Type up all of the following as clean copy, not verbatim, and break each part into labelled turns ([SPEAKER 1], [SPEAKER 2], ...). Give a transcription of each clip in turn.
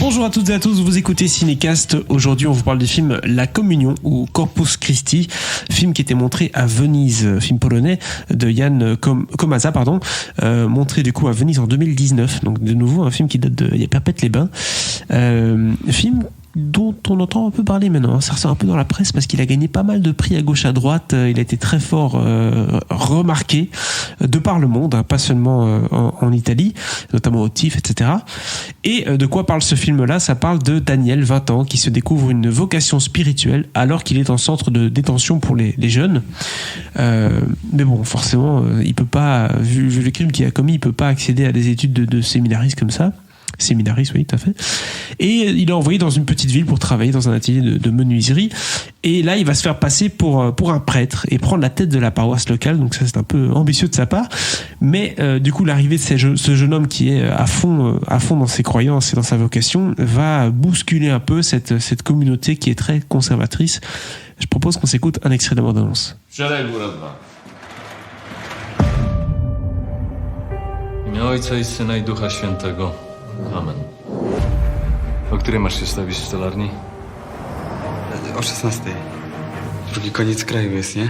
[SPEAKER 1] Bonjour à toutes et à tous, vous écoutez Cinécast. Aujourd'hui, on vous parle du film La Communion ou Corpus Christi, film qui était montré à Venise, film polonais de Jan Komasa, montré du coup à Venise en 2019. Donc de nouveau un film qui date il y a perpète les bains. Film dont on entend un peu parler maintenant, ça ressort un peu dans la presse parce qu'il a gagné pas mal de prix à gauche à droite, il a été très fort remarqué de par le monde, pas seulement en Italie, notamment au TIFF, etc. Et de quoi parle ce film-là? Ça parle de Daniel, 20 ans, qui se découvre une vocation spirituelle alors qu'il est en centre de détention pour les jeunes. Mais bon, forcément, il peut pas, vu le crime qu'il a commis, il peut pas accéder à des études de séminariste comme ça. Séminariste, oui, tout à fait. Et il est envoyé dans une petite ville pour travailler dans un atelier de menuiserie. Et là, il va se faire passer pour un prêtre et prendre la tête de la paroisse locale. Donc ça, c'est un peu ambitieux de sa part. Mais du coup, l'arrivée de ce jeune homme qui est à fond dans ses croyances et dans sa vocation va bousculer un peu cette communauté qui est très conservatrice. Je propose qu'on s'écoute un extrait de la bande-annonce.
[SPEAKER 2] W imię Ojca i Syna i Ducha Świętego. Amen. O której masz się stawić w stolarni?
[SPEAKER 3] O 16. Drugi koniec kraju jest, nie?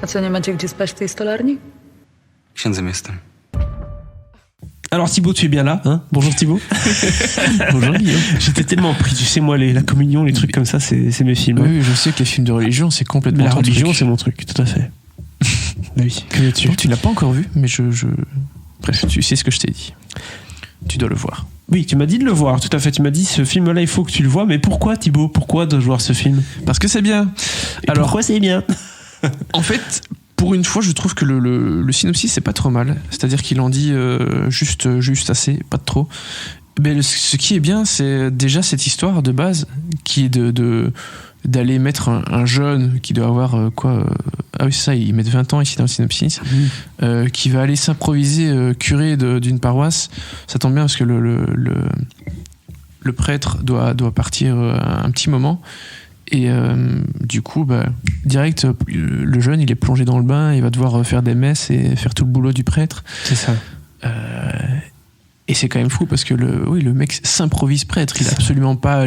[SPEAKER 4] A co, nie macie gdzie spać w tej stolarni?
[SPEAKER 3] Księdzem jestem.
[SPEAKER 1] Alors Thibaut, tu es bien là, hein? Bonjour Thibaut.
[SPEAKER 5] Bonjour Guillaume.
[SPEAKER 1] J'étais tellement pris, tu sais moi, la communion, les trucs comme ça, c'est mes films.
[SPEAKER 5] Oui, je sais que les films de religion, c'est complètement
[SPEAKER 1] la
[SPEAKER 5] ton
[SPEAKER 1] religion,
[SPEAKER 5] truc.
[SPEAKER 1] c'est mon truc, tout à fait. Oui, que veux-tu?
[SPEAKER 5] Tu l'as pas encore vu, mais bref, tu sais ce que je t'ai dit. Tu dois le voir.
[SPEAKER 1] Oui, tu m'as dit de le voir, tout à fait. Tu m'as dit, ce film-là, il faut que tu le vois. Mais pourquoi, Thibaut? Pourquoi dois-je voir ce film?
[SPEAKER 5] Parce que c'est bien.
[SPEAKER 1] Alors, pourquoi c'est bien?
[SPEAKER 5] En fait, pour une fois, je trouve que le synopsis, c'est pas trop mal. C'est-à-dire qu'il en dit juste assez, pas de trop. Mais ce qui est bien, c'est déjà cette histoire de base qui est d'aller mettre un jeune qui doit avoir ah oui c'est ça, ils mettent 20 ans ici dans le synopsis, qui va aller s'improviser curé d'une paroisse. Ça tombe bien parce que le prêtre doit partir un petit moment et du coup direct le jeune il est plongé dans le bain, il va devoir faire des messes et faire tout le boulot du prêtre.
[SPEAKER 1] C'est ça.
[SPEAKER 5] Et c'est quand même fou parce que le mec s'improvise prêtre. Il a absolument pas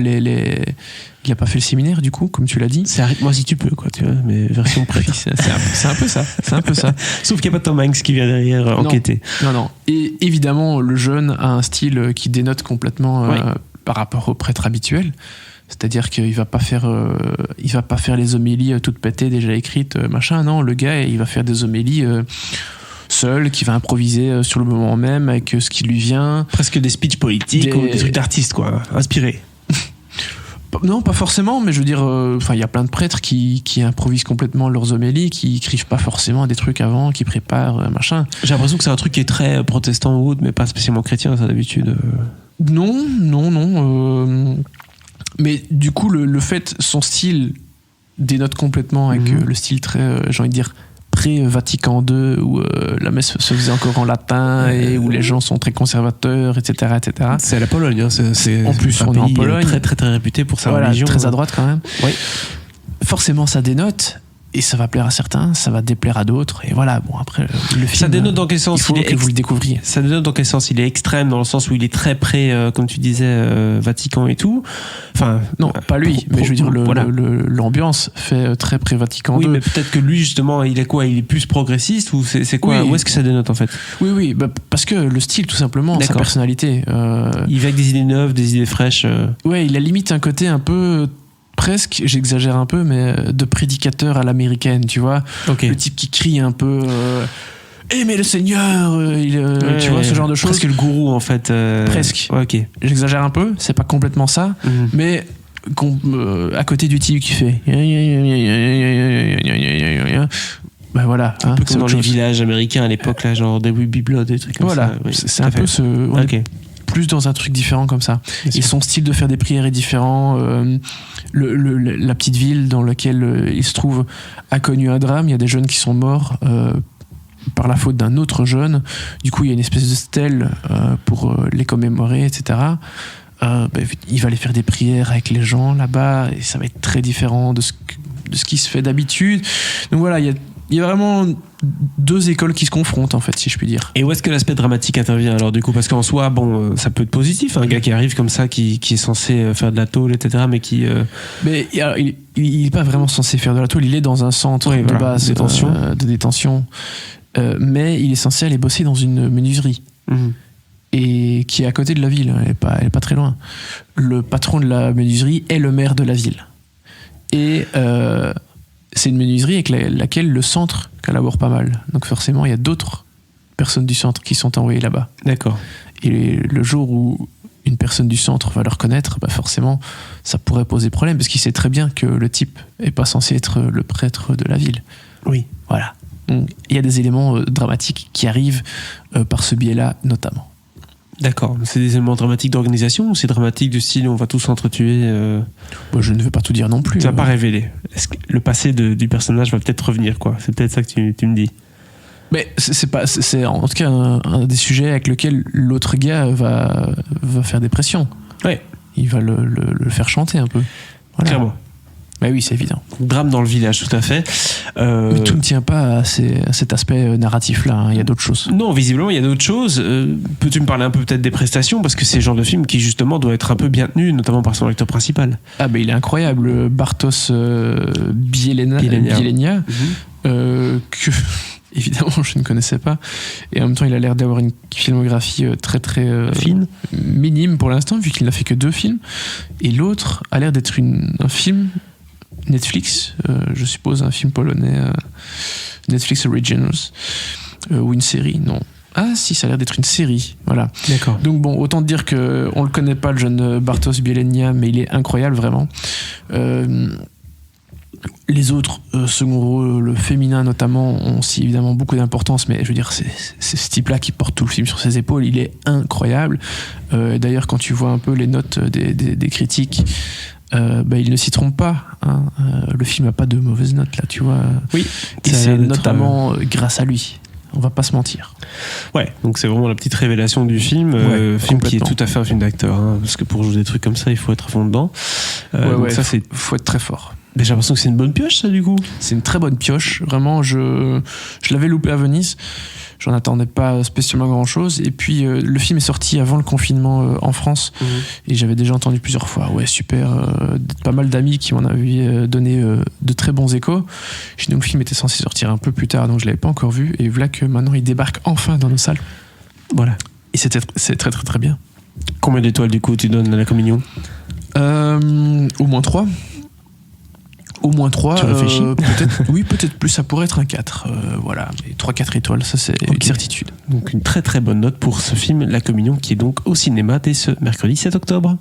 [SPEAKER 5] il a pas fait le séminaire du coup, comme tu l'as dit.
[SPEAKER 1] C'est arrête-moi si tu peux, quoi, tu vois, mais version prêtre.
[SPEAKER 5] c'est un peu ça. C'est un peu ça.
[SPEAKER 1] Sauf qu'il n'y a pas Tom Hanks qui vient derrière enquêter.
[SPEAKER 5] Non. Et évidemment, le jeune a un style qui dénote complètement par rapport au prêtre habituel. C'est-à-dire qu'il va pas faire les homélies toutes pétées déjà écrites, machin. Non, le gars, il va faire des homélies seul, qui va improviser sur le moment même avec ce qui lui vient.
[SPEAKER 1] Presque des speeches politiques ou des trucs d'artistes, quoi, inspirés.
[SPEAKER 5] Non, pas forcément, mais je veux dire, il y a plein de prêtres qui improvisent complètement leurs homélies, qui écrivent pas forcément des trucs avant, qui préparent, machin.
[SPEAKER 1] J'ai l'impression que c'est un truc qui est très protestant ou autre, mais pas spécialement chrétien, ça, d'habitude.
[SPEAKER 5] Non. Mais du coup, le fait, son style dénote complètement avec le style très, j'ai envie de dire, pré-Vatican II, où la messe se faisait encore en latin et où les gens sont très conservateurs, etc.
[SPEAKER 1] C'est à la Pologne, hein.
[SPEAKER 5] En plus, on est en Pologne.
[SPEAKER 1] Très, très, très réputé pour sa religion.
[SPEAKER 5] Très à droite quand même.
[SPEAKER 1] Oui.
[SPEAKER 5] Forcément, ça dénote. Et ça va plaire à certains, ça va déplaire à d'autres. Et voilà, bon, après, le film.
[SPEAKER 1] Ça dénote dans quel sens?
[SPEAKER 5] Il faut que vous le découvriez.
[SPEAKER 1] Ça dénote dans quel sens? Il est extrême dans le sens où il est très près, comme tu disais, Vatican et tout. Enfin.
[SPEAKER 5] Non, pas lui, mais je veux dire, l'ambiance fait très près Vatican II.
[SPEAKER 1] Oui, mais peut-être que lui, justement, il est quoi? Il est plus progressiste ou c'est quoi? Où est-ce que ça dénote, en fait?
[SPEAKER 5] Oui, parce que le style, tout simplement, sa personnalité.
[SPEAKER 1] Il va avec des idées neuves, des idées fraîches.
[SPEAKER 5] Ouais, il a limite un côté un peu. Presque, j'exagère un peu, mais de prédicateur à l'américaine, tu vois.
[SPEAKER 1] Okay.
[SPEAKER 5] Le type qui crie un peu aimez le Seigneur, tu vois, ce genre de choses.
[SPEAKER 1] Presque le gourou, en fait.
[SPEAKER 5] Presque.
[SPEAKER 1] Ouais, ok.
[SPEAKER 5] J'exagère un peu, c'est pas complètement ça, mais à côté du type qui fait ben voilà,
[SPEAKER 1] un peu comme dans les villages américains à l'époque, là, genre des Baby Blood, des trucs comme ça.
[SPEAKER 5] Voilà, c'est un peu ce.
[SPEAKER 1] Ok.
[SPEAKER 5] Plus dans un truc différent comme ça. Et son style de faire des prières est différent. La petite ville dans laquelle il se trouve a connu un drame. Il y a des jeunes qui sont morts par la faute d'un autre jeune. Du coup, il y a une espèce de stèle pour les commémorer, etc. Il va aller faire des prières avec les gens là-bas et ça va être très différent de ce qui se fait d'habitude. Donc voilà, il il y a vraiment deux écoles qui se confrontent, en fait, si je puis dire.
[SPEAKER 1] Et où est-ce que l'aspect dramatique intervient alors du coup? Parce qu'en soi, bon, ça peut être positif, un gars qui arrive comme ça, qui est censé faire de la tôle, etc., mais qui...
[SPEAKER 5] Mais il n'est pas vraiment censé faire de la tôle, il est dans un centre de base de détention. Mais il est censé aller bosser dans une menuiserie. Et qui est à côté de la ville, elle est pas très loin. Le patron de la menuiserie est le maire de la ville. Et c'est une menuiserie avec laquelle le centre collabore pas mal. Donc forcément, il y a d'autres personnes du centre qui sont envoyées là-bas.
[SPEAKER 1] D'accord.
[SPEAKER 5] Et le jour où une personne du centre va le reconnaître, bah forcément, ça pourrait poser problème, parce qu'il sait très bien que le type est pas censé être le prêtre de la ville.
[SPEAKER 1] Oui.
[SPEAKER 5] Voilà. Donc, il y a des éléments dramatiques qui arrivent par ce biais-là, notamment.
[SPEAKER 1] D'accord. C'est des éléments dramatiques d'organisation ou c'est dramatique du style on va tous s'entretuer
[SPEAKER 5] Je ne veux pas tout dire non plus.
[SPEAKER 1] Tu n'as pas révélé. Est-ce que le passé du personnage va peut-être revenir, quoi? C'est peut-être ça que tu me dis.
[SPEAKER 5] Mais c'est en tout cas un des sujets avec lequel l'autre gars va faire des pressions.
[SPEAKER 1] Ouais.
[SPEAKER 5] Il va le faire chanter un peu. Voilà.
[SPEAKER 1] Clairement.
[SPEAKER 5] Bah oui, c'est évident.
[SPEAKER 1] Drame dans le village, tout à fait.
[SPEAKER 5] Mais tout ne tient pas à cet aspect narratif-là. Hein. Il y a d'autres choses.
[SPEAKER 1] Non, visiblement, il y a d'autres choses. Peux-tu me parler un peu peut-être des prestations? Parce que c'est le genre de film qui, justement, doit être un peu bien tenu, notamment par son acteur principal.
[SPEAKER 5] Ah, bah il est incroyable. Bartosz Bielenia. Que, évidemment, je ne connaissais pas. Et en même temps, il a l'air d'avoir une filmographie très, très
[SPEAKER 1] fine,
[SPEAKER 5] minime pour l'instant, vu qu'il n'a fait que 2 films. Et l'autre a l'air d'être un film Netflix, je suppose, un film polonais, Netflix Originals, ou une série, non. Ah si, ça a l'air d'être une série, voilà.
[SPEAKER 1] D'accord.
[SPEAKER 5] Donc bon, autant dire qu'on le connaît pas, le jeune Bartosz Bielenia, mais il est incroyable, vraiment. Les autres second rôles, féminins notamment, ont aussi évidemment beaucoup d'importance, mais je veux dire, c'est ce type-là qui porte tout le film sur ses épaules, il est incroyable. D'ailleurs, quand tu vois un peu les notes des critiques, ils ne s'y trompent pas. Hein. Le film n'a pas de mauvaises notes, là, tu vois.
[SPEAKER 1] Oui.
[SPEAKER 5] Et c'est notamment grâce à lui. On va pas se mentir.
[SPEAKER 1] Ouais, donc c'est vraiment la petite révélation du film. Film qui est tout à fait un film d'acteur. Hein, parce que pour jouer des trucs comme ça, il faut être à fond dedans. Ça,
[SPEAKER 5] faut être très fort.
[SPEAKER 1] Mais j'ai l'impression que c'est une bonne pioche, ça, du coup.
[SPEAKER 5] C'est une très bonne pioche. Vraiment, je l'avais loupé à Venise. J'en attendais pas spécialement grand-chose. Et puis, le film est sorti avant le confinement en France. Et j'avais déjà entendu plusieurs fois. Ouais, super. Pas mal d'amis qui m'en avaient donné de très bons échos. Sinon, le film était censé sortir un peu plus tard, donc je l'avais pas encore vu. Et voilà que maintenant, il débarque enfin dans nos salles. Voilà. Et c'est très, très, très bien.
[SPEAKER 1] Combien d'étoiles, du coup, tu donnes à La Communion?
[SPEAKER 5] Au moins 3. Au moins 3,
[SPEAKER 1] tu réfléchis
[SPEAKER 5] peut-être plus, ça pourrait être un 4. Voilà, mais 3-4 étoiles, ça c'est une certitude.
[SPEAKER 1] Donc une très très bonne note pour ce film La Communion qui est donc au cinéma dès ce mercredi 7 octobre.